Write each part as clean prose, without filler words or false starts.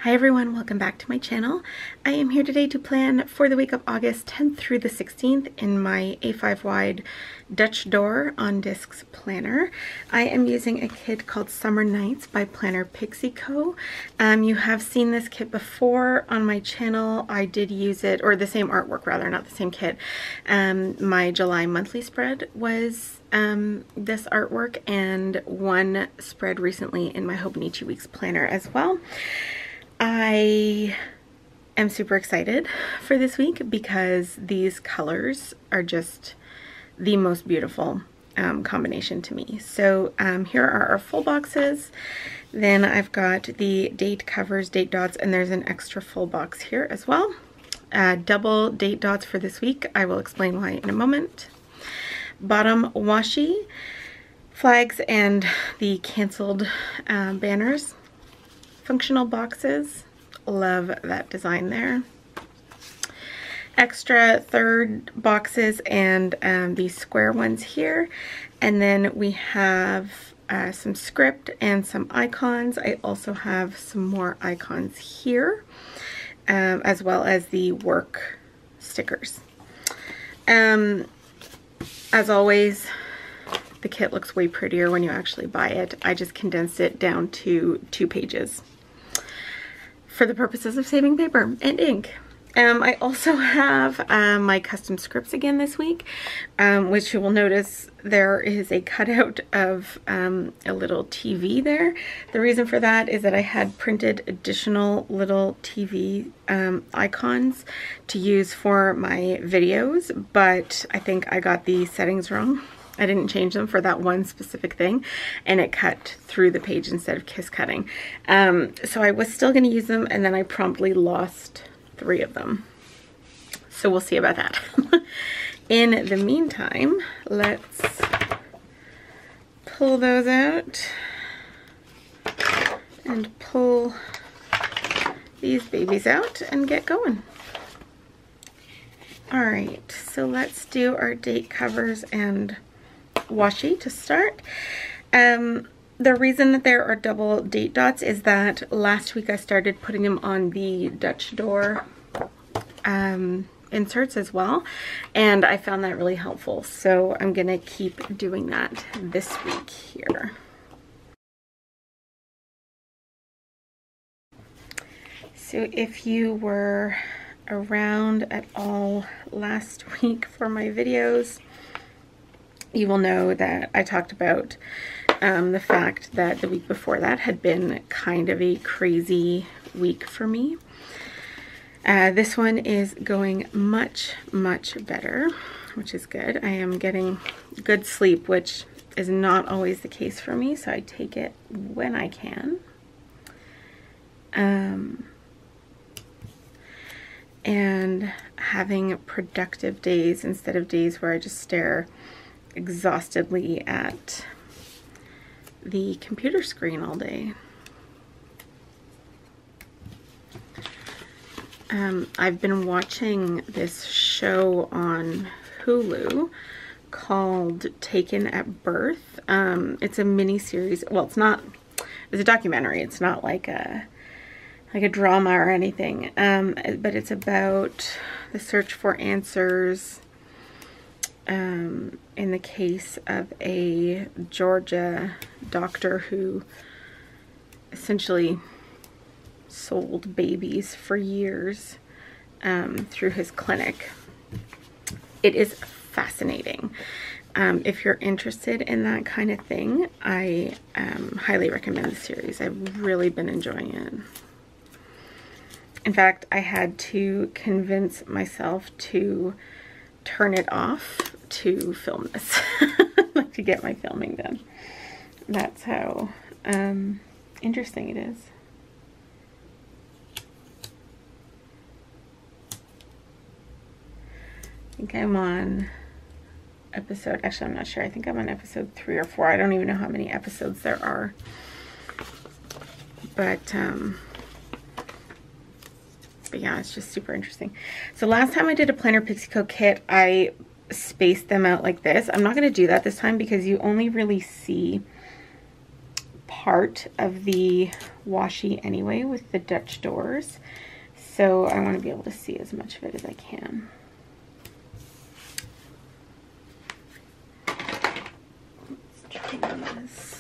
Hi everyone, welcome back to my channel. I am here today to plan for the week of August 10th through the 16th in my A5 wide Dutch door on discs planner. I am using a kit called Summer Nights by planner Pixie Co. You have seen this kit before on my channel. I did use it, or the same artwork rather, not the same kit. My July monthly spread was this artwork, and one spread recently in my Hobonichi Weeks planner as well. I am super excited for this week because these colors are just the most beautiful combination to me. So here are our full boxes. Then I've got the date covers, date dots, and there's an extra full box here as well. Double date dots for this week. I will explain why in a moment. Bottom washi, flags, and the canceled banners. Functional boxes, love that design there. Extra third boxes and these square ones here. And then we have some script and some icons. I also have some more icons here, as well as the work stickers. As always, the kit looks way prettier when you actually buy it. I just condensed it down to 2 pages. For the purposes of saving paper and ink. I also have my custom scripts again this week, which you will notice there is a cutout of a little TV there. The reason for that is that I had printed additional little TV icons to use for my videos, but I think I got the settings wrong. I didn't change them for that one specific thing, and it cut through the page instead of kiss cutting. So I was still going to use them, and then I promptly lost 3 of them. So we'll see about that. In the meantime, let's pull those out and pull these babies out and get going. All right, so let's do our date covers and washi to start. The reason that there are double date dots is that last week I started putting them on the Dutch door inserts as well, and I found that really helpful, so I'm gonna keep doing that this week here. So if you were around at all last week for my videos, you will know that I talked about the fact that the week before that had been kind of a crazy week for me. This one is going much, much better, which is good. I am getting good sleep, which is not always the case for me, so I take it when I can. And having productive days instead of days where I just stare exhaustedly at the computer screen all day. I've been watching this show on Hulu called Taken at Birth. It's a mini series. Well, it's a documentary. It's not like a drama or anything. But it's about the search for answers in the case of a Georgia doctor who essentially sold babies for years through his clinic. It is fascinating. If you're interested in that kind of thing, I highly recommend the series. I've really been enjoying it. In fact, I had to convince myself to turn it off to film this, like to get my filming done. That's how interesting it is. I think I'm on episode, actually I'm not sure, I think I'm on episode 3 or 4. I don't even know how many episodes there are. But yeah, it's just super interesting. So last time I did a Planner Pixie Co kit, I spaced them out like this. I'm not going to do that this time because you only really see part of the washi anyway with the Dutch doors. So I want to be able to see as much of it as I can. Let's try this.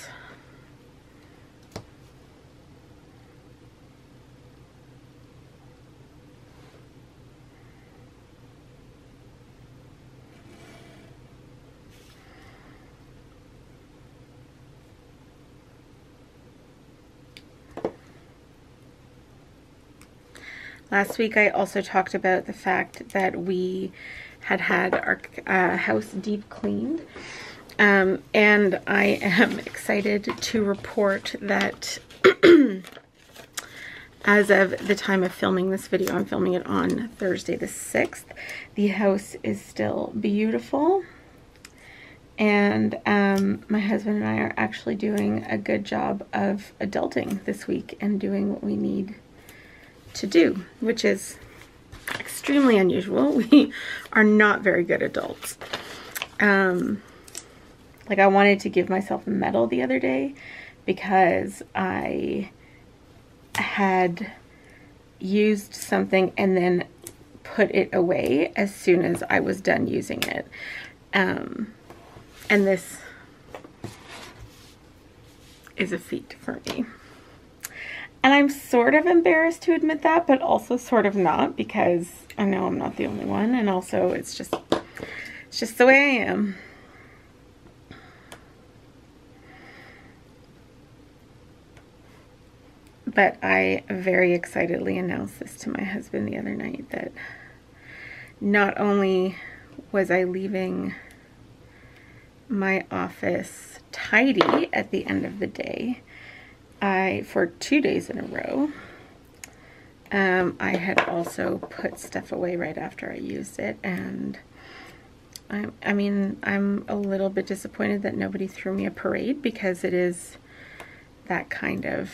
Last week I also talked about the fact that we had our house deep cleaned, and I am excited to report that as of the time of filming this video, I'm filming it on Thursday the 6th, the house is still beautiful, and my husband and I are actually doing a good job of adulting this week and doing what we need to do, which is extremely unusual. We are not very good adults. Like, I wanted to give myself a medal the other day because I had used something and then put it away as soon as I was done using it. And this is a feat for me. And I'm sort of embarrassed to admit that, but also sort of not, because I know I'm not the only one, and also it's just the way I am. But I very excitedly announced this to my husband the other night, that not only was I leaving my office tidy at the end of the day, for 2 days in a row, I had also put stuff away right after I used it, and I mean, I'm a little bit disappointed that nobody threw me a parade, because it is that kind of,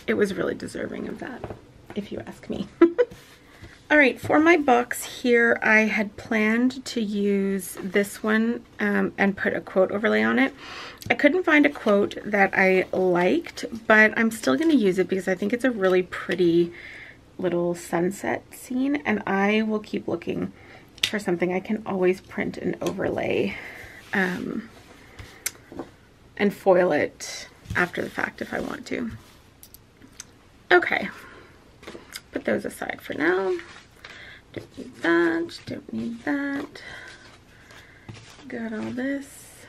it was really deserving of that, if you ask me. All right, for my box here, I had planned to use this one and put a quote overlay on it. I couldn't find a quote that I liked, but I'm still going to use it because I think it's a really pretty little sunset scene, and I will keep looking for something I can always print and overlay and foil it after the fact if I want to. Okay, put those aside for now. Don't need that, don't need that. Got all this.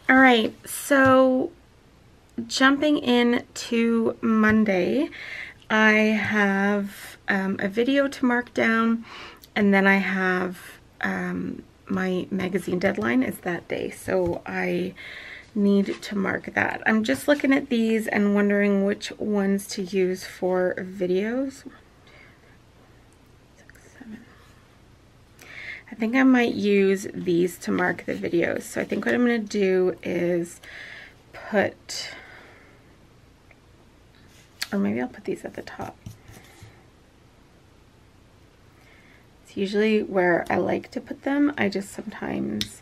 All right, so jumping into Monday, I have a video to mark down, and then I have my magazine deadline is that day, so I need to mark that. I'm just looking at these and wondering which ones to use for videos. I think I might use these to mark the videos. So I think what I'm going to do is put, or maybe I'll put these at the top. It's usually where I like to put them. I just sometimes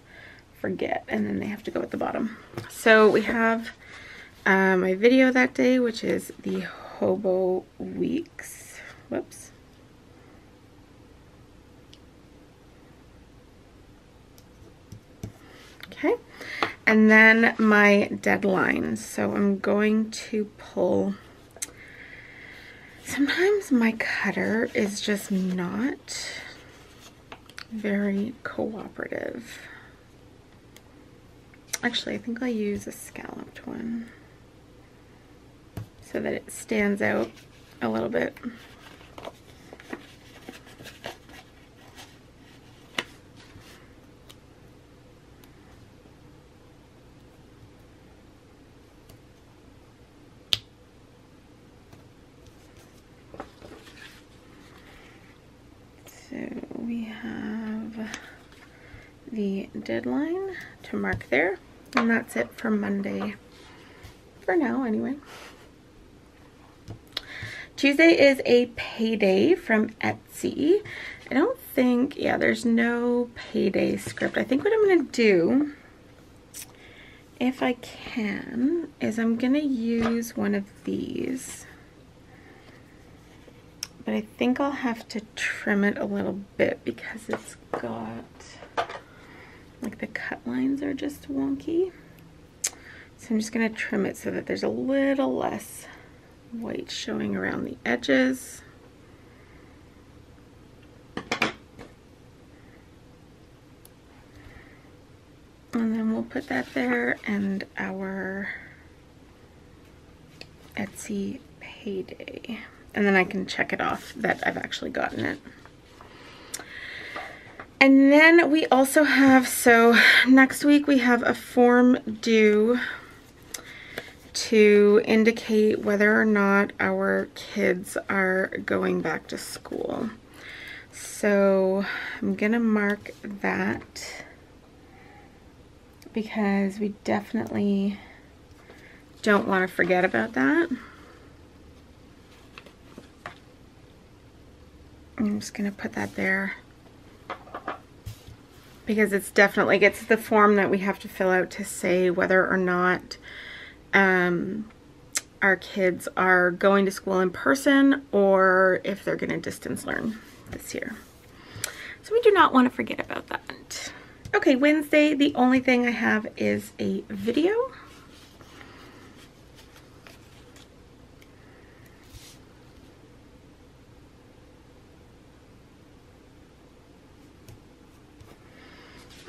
forget, and then they have to go at the bottom. So we have my video that day, which is the Hobo Weeks. Whoops. Okay, and then my deadlines. So I'm going to pull, sometimes my cutter is just not very cooperative. Actually, I think I'll use a scalloped one so that it stands out a little bit. So we have the deadline to mark there, and that's it for Monday, for now anyway. Tuesday is a payday from Etsy. I don't think, yeah, there's no payday script. I think what I'm going to do if I can, is I'm gonna use one of these, but I think I'll have to trim it a little bit because it's got, like, the cut lines are just wonky. So I'm just gonna trim it so that there's a little less white showing around the edges. And then we'll put that there, and our Etsy payday. And then I can check it off that I've actually gotten it. And then we also have, so next week we have a form due to indicate whether or not our kids are going back to school. So I'm gonna mark that because we definitely don't want to forget about that. I'm just gonna put that there because it's definitely gets the form that we have to fill out to say whether or not our kids are going to school in person or if they're going to distance learn this year. So we do not want to forget about that. Okay, Wednesday, the only thing I have is a video.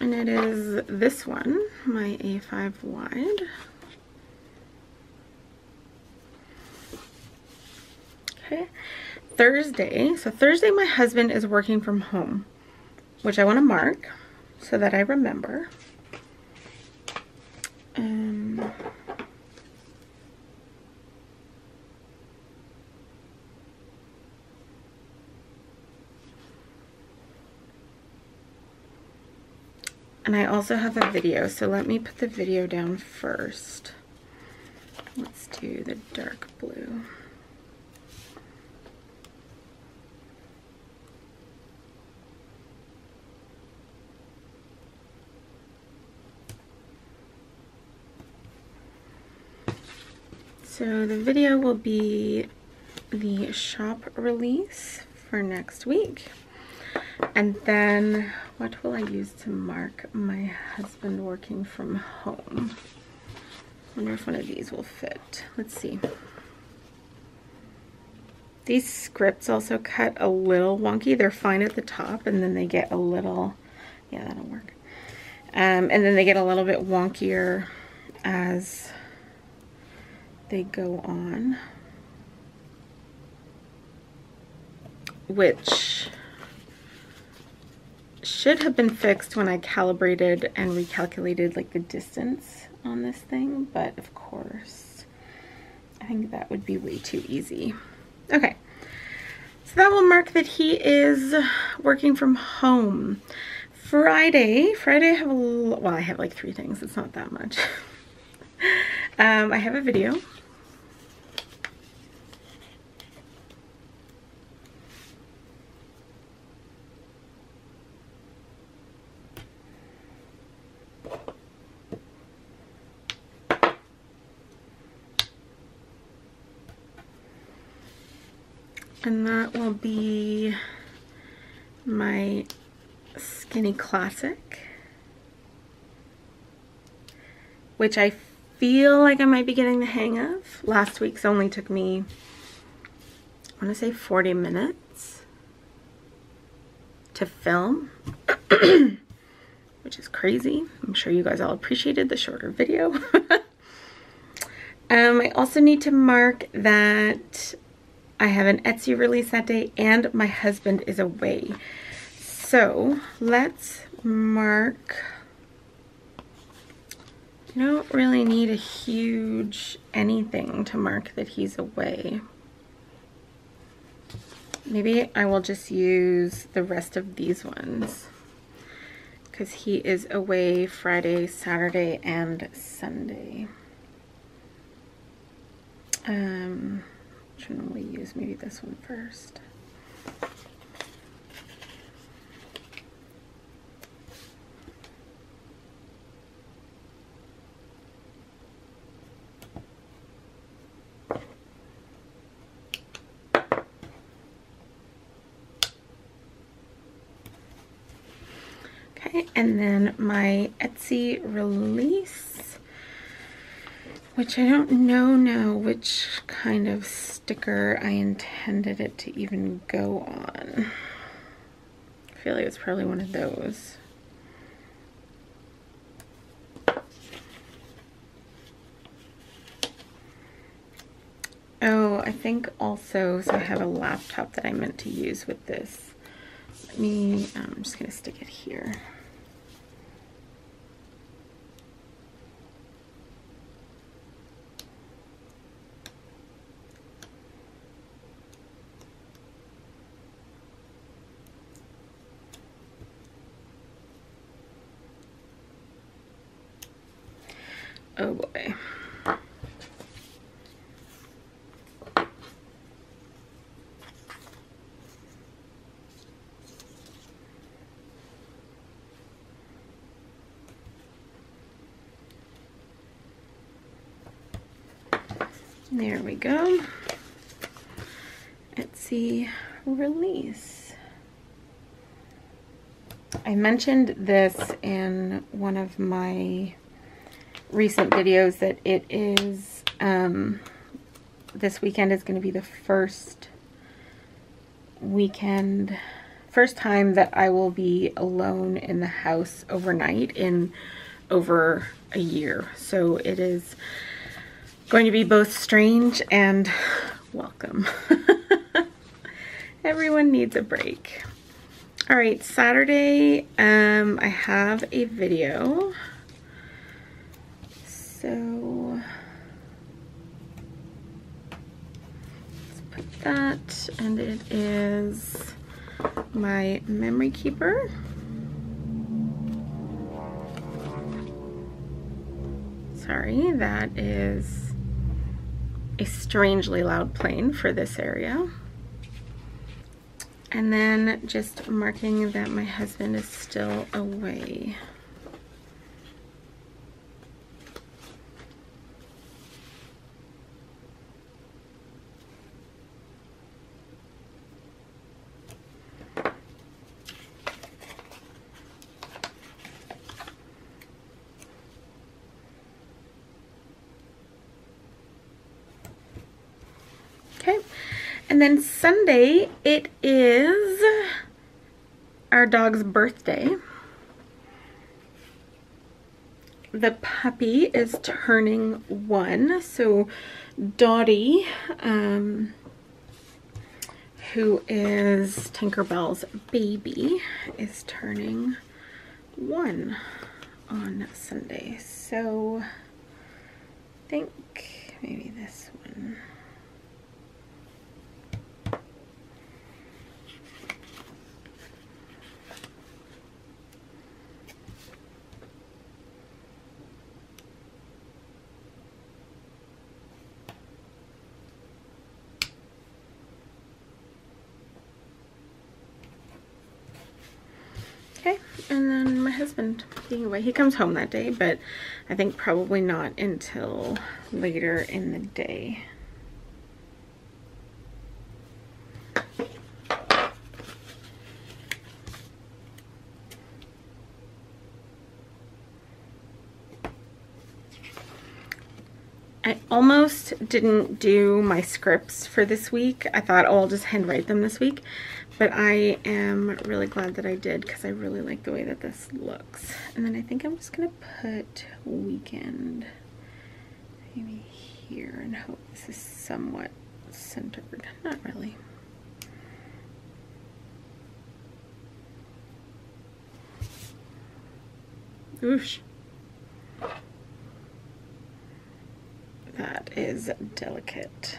And it is this one, my A5 wide. Okay, Thursday. So Thursday my husband is working from home, which I want to mark so that I remember. And I also have a video, so let me put the video down first. Let's do the dark blue. So the video will be the shop release for next week. And then what will I use to mark my husband working from home? I wonder if one of these will fit. Let's see. These scripts also cut a little wonky. They're fine at the top and then they get a little, yeah, that'll work. And then they get a little bit wonkier as they go on, which should have been fixed when I calibrated and recalculated like the distance on this thing, but of course I think that would be way too easy. Okay, so that will mark that he is working from home. Friday I have a little, well, I have like 3 things, it's not that much. I have a video. And that will be my Skinny Classic, which I feel like I might be getting the hang of. Last week's only took me, I want to say 40 minutes to film, which is crazy. I'm sure you guys all appreciated the shorter video. I also need to mark that I have an Etsy release that day and my husband is away. So let's mark. I don't really need a huge anything to mark that he's away. Maybe I will just use the rest of these ones because he is away Friday, Saturday, and Sunday. Which one will we use? Maybe this one first. And then my Etsy release, which I don't know which kind of sticker I intended it to even go on. I feel like it's probably one of those. Oh, I think also, so I have a laptop that I meant to use with this. Let me, I'm just gonna stick it here. Oh boy. There we go. Etsy release. I mentioned this in one of my recent videos that it is, this weekend is going to be the first time that I will be alone in the house overnight in over a year. So it is going to be both strange and welcome. Everyone needs a break. All right, Saturday, I have a video. So let's put that, and it is my memory keeper. Sorry, that is a strangely loud plane for this area. And then just marking that my husband is still away. Okay, and then Sunday, it is our dog's birthday. The puppy is turning 1, so Dottie, who is Tinkerbell's baby, is turning 1 on Sunday. So I think maybe this one. Okay, and then my husband being away. He comes home that day, but I think probably not until later in the day. I almost didn't do my scripts for this week. I thought, oh, I'll just handwrite them this week. But I am really glad that I did because I really like the way that this looks. And then I think I'm just going to put weekend maybe here and hope this is somewhat centered. Not really. Oosh. That is delicate.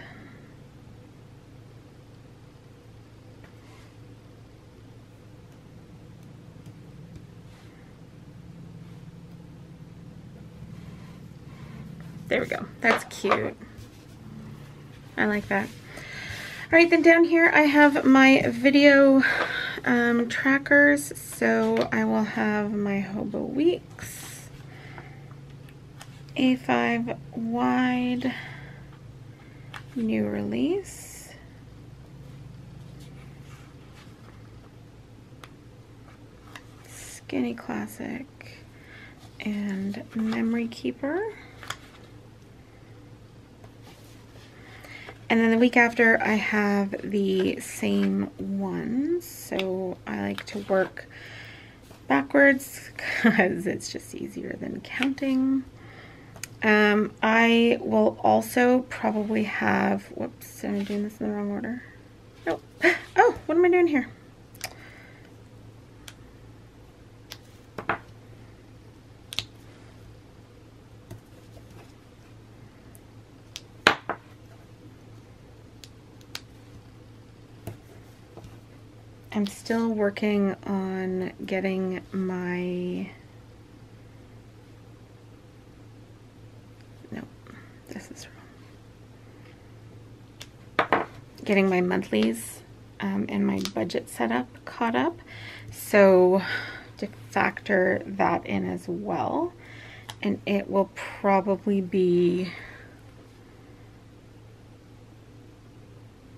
There we go. That's cute. I like that. All right, then down here I have my video trackers. So I will have my Hobo Weeks, A5 wide, new release, Skinny Classic, and Memory Keeper. And then the week after I have the same ones, so I like to work backwards because it's just easier than counting. I will also probably have, whoops, am I doing this in the wrong order? Nope. Oh, what am I doing here? I'm still working on getting my, no, this is wrong. Getting my monthlies and my budget setup caught up. So to factor that in as well. And it will probably be,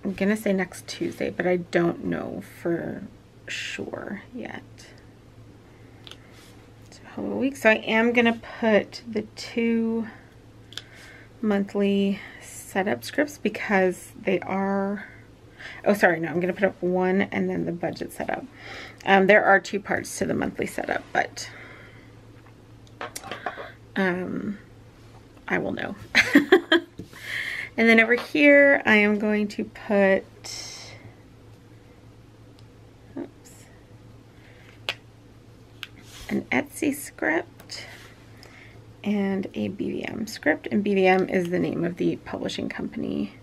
I'm gonna say next Tuesday, but I don't know for sure yet. So a whole week. So I am gonna put the 2 monthly setup scripts because they are, oh sorry, no, I'm gonna put up 1 and then the budget setup. There are 2 parts to the monthly setup, but I will know. And then over here, I am going to put, oops, an Etsy script and a BVM script. And BVM is the name of the publishing company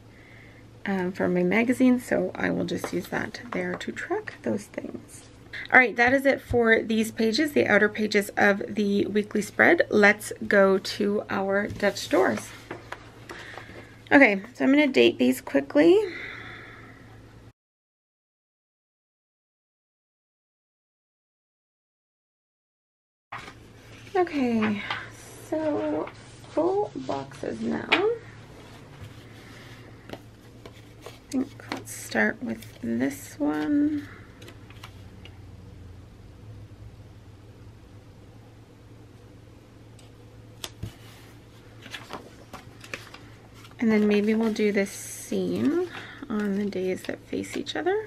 for my magazine, so I will just use that there to track those things. All right, that is it for these pages, the outer pages of the weekly spread. Let's go to our Dutch doors. Okay, so I'm going to date these quickly. Okay, so full boxes now. I think let's start with this one. And then maybe we'll do this scene on the days that face each other.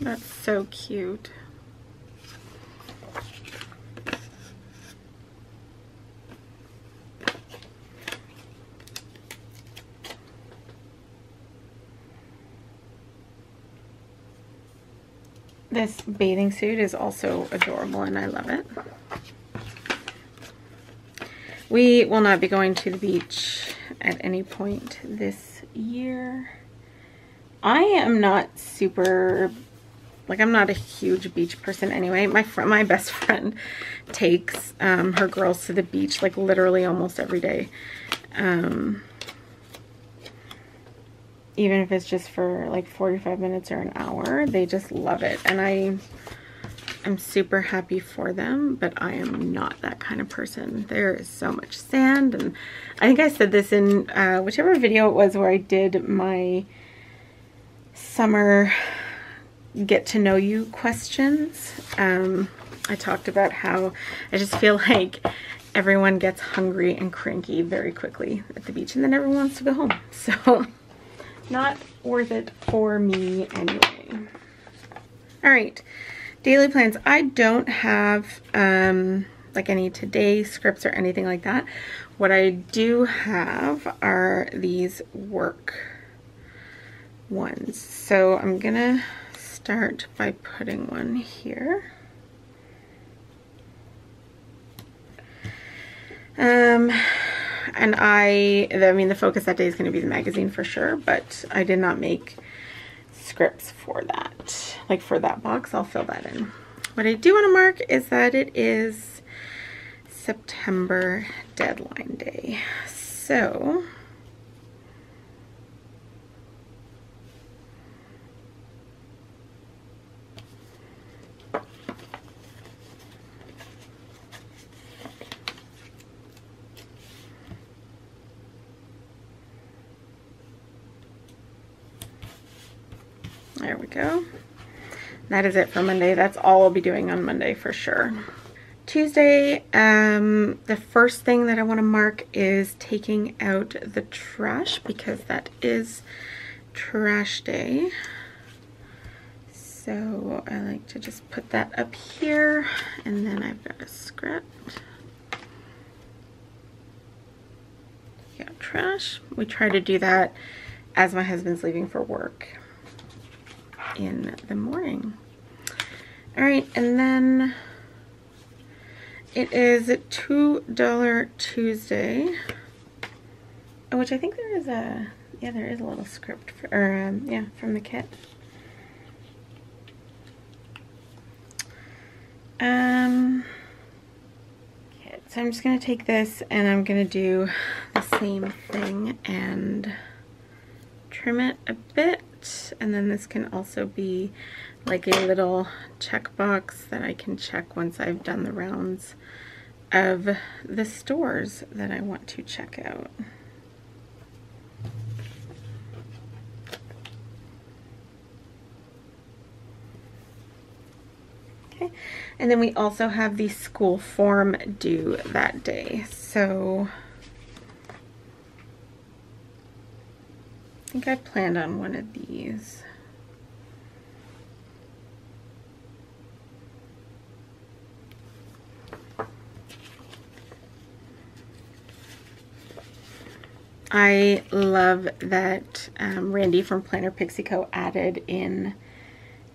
That's so cute. This bathing suit is also adorable and I love it. We will not be going to the beach at any point this year. I am not super, like I'm not a huge beach person anyway. My best friend takes her girls to the beach like literally almost every day. Even if it's just for like 45 minutes or an hour, they just love it. And I'm super happy for them, but I am not that kind of person. There is so much sand, and I think I said this in whichever video it was where I did my summer get to know you questions. I talked about how I just feel like everyone gets hungry and cranky very quickly at the beach, and then everyone wants to go home. So not worth it for me anyway. All right, daily plans. I don't have like any today scripts or anything like that. What I do have are these work ones. So I'm gonna start by putting one here. And I mean, the focus that day is going to be the magazine for sure, but I did not make scripts for that. Like for that box, I'll fill that in. What I do want to mark is that it is September deadline day. So there we go. That is it for Monday. That's all I'll be doing on Monday for sure. Tuesday, the first thing that I want to mark is taking out the trash because that is trash day. So I like to just put that up here, and then I've got a script. Yeah, trash. We try to do that as my husband's leaving for work in the morning. All right, and then it is $2 Tuesday, which I think there is a, yeah, there is a little script for, or yeah, from the kit. Okay, so I'm just gonna take this and I'm gonna do the same thing and trim it a bit. And then this can also be like a little checkbox that I can check once I've done the rounds of the stores that I want to check out. Okay, and then we also have the school form due that day. So I think I planned on one of these. I love that Randy from Planner Pixie Co. added in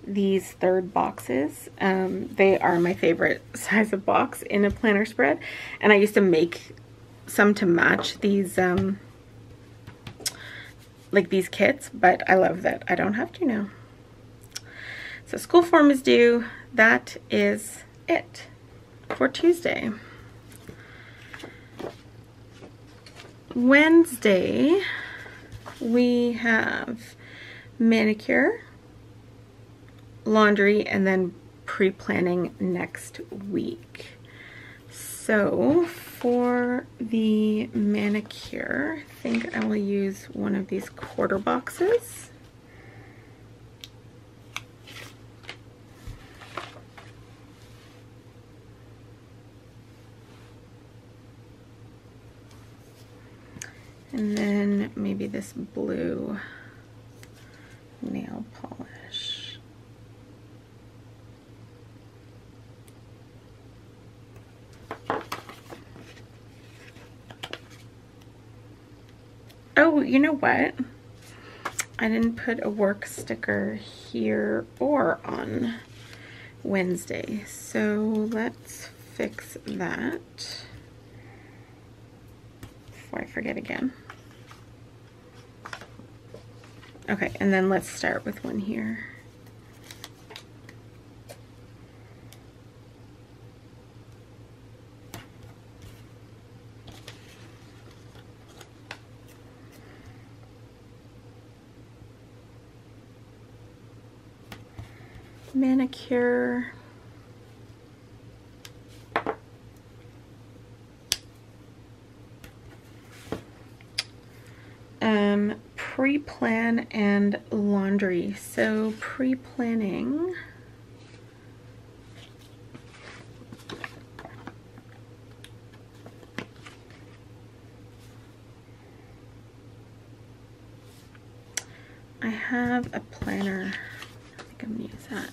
these third boxes. They are my favorite size of box in a planner spread, and I used to make some to match these like these kits, but I love that I don't have to now. So school form is due. That is it for Tuesday. Wednesday, we have manicure, laundry, and then pre-planning next week. So for the manicure, I think I will use one of these quarter boxes. And then maybe this blue nail polish. Oh, you know what? I didn't put a work sticker here or on Wednesday, so let's fix that before I forget again. Okay, and then let's start with one here. Manicure. Pre-plan and laundry. So pre-planning, I have a planner. I think I'm gonna use that.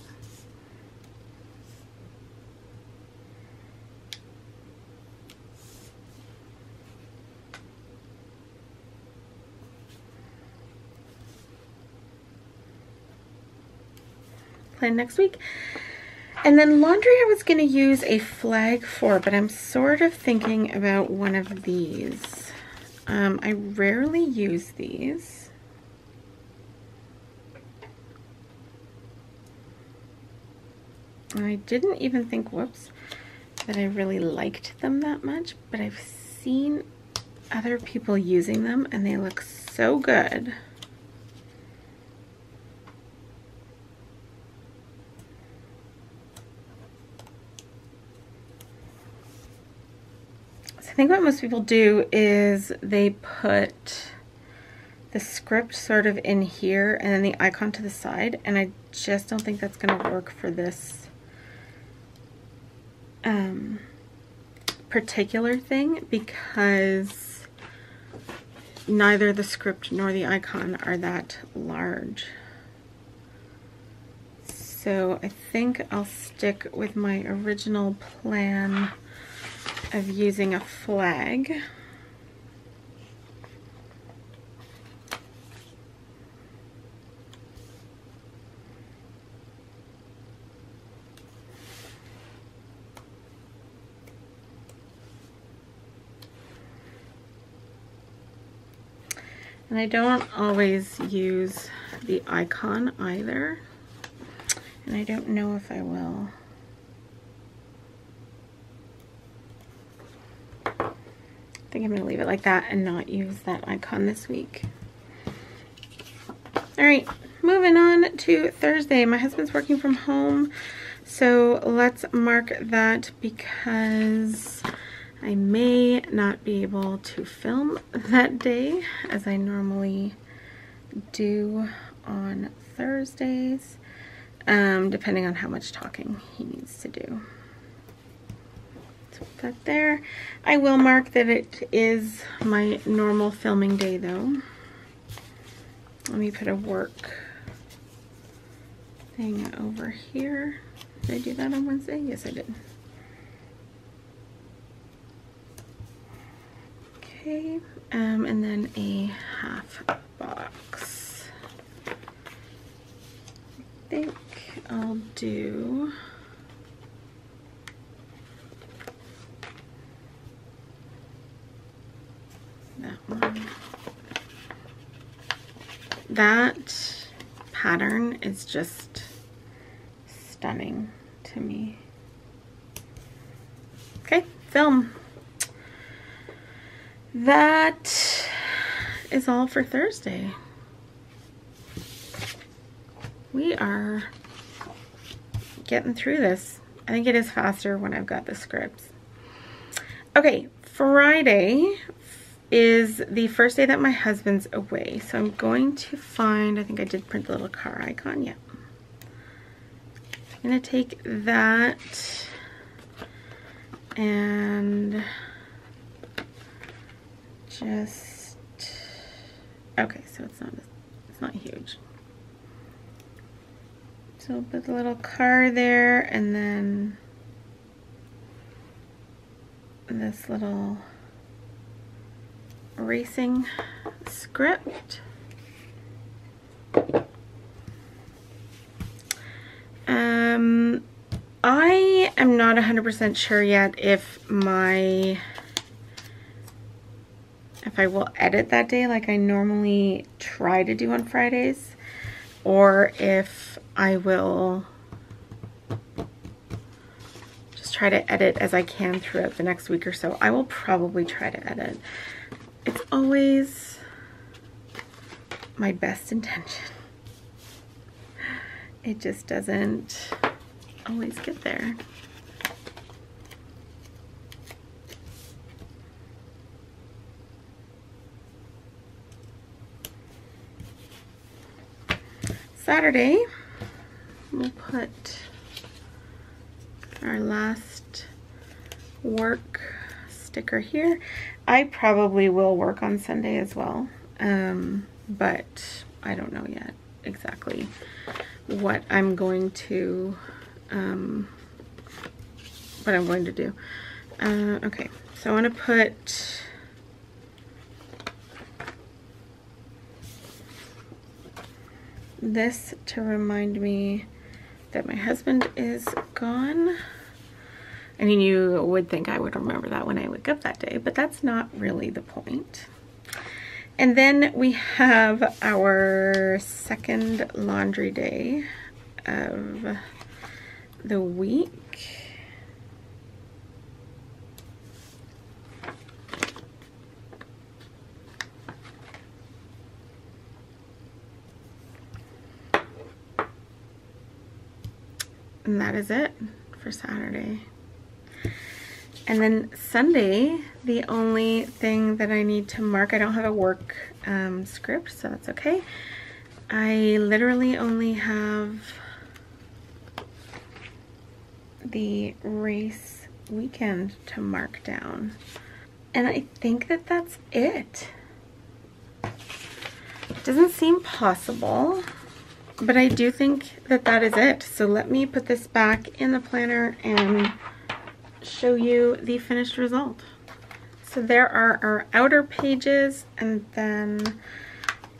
Plan next week. And then laundry I was going to use a flag for, but I'm sort of thinking about one of these. I rarely use these. I didn't even think, whoops, that I really liked them that much, but I've seen other people using them and they look so good. So I think what most people do is they put the script sort of in here and then the icon to the side, and I just don't think that's going to work for this particular thing, because neither the script nor the icon are that large. So I think I'll stick with my original plan of using a flag. And I don't always use the icon either, and I don't know if I will. I think I'm going to leave it like that and not use that icon this week. All right, moving on to Thursday. My husband's working from home, so let's mark that because I may not be able to film that day as I normally do on Thursdays, depending on how much talking he needs to do. So put that there. I will mark that it is my normal filming day though. Let me put a work thing over here. Did I do that on Wednesday? Yes, I did. Okay, and then a half box. I think I'll do that one. That pattern is just stunning to me. Okay, film. That is all for Thursday. We are getting through this. I think it is faster when I've got the scripts. Okay, Friday is the first day that my husband's away. So I'm going to find, I think I did print the little car icon, yeah. I'm gonna take that and just, okay, so it's not huge. So put the little car there, and then this little racing script. I am not 100% sure yet if I will edit that day like I normally try to do on Fridays, or if I will just try to edit as I can throughout the next week or so. I will probably try to edit. It's always my best intention. It just doesn't always get there. Saturday, we'll put our last work sticker here. I probably will work on Sunday as well, but I don't know yet exactly what I'm going to do. Okay, so I want to put this to remind me that my husband is gone. I mean, you would think I would remember that when I wake up that day, but that's not really the point. And then we have our second laundry day of the week. And that is it for Saturday. And then Sunday, the only thing that I need to mark, I don't have a work script, so that's okay. I literally only have the race weekend to mark down. And I think that that's it. It doesn't seem possible, but I do think that that is it. So let me put this back in the planner and show you the finished result. So there are our outer pages, and then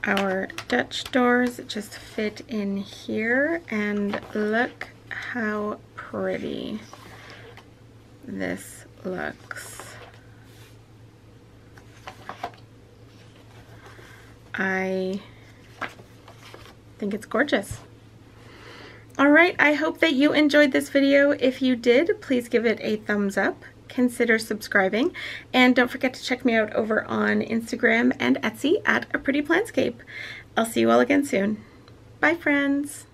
our Dutch doors just fit in here, and look how pretty this looks. I think it's gorgeous. All right, I hope that you enjoyed this video. If you did, please give it a thumbs up, consider subscribing, and don't forget to check me out over on Instagram and Etsy at A Pretty Plantscape. I'll see you all again soon. Bye, friends.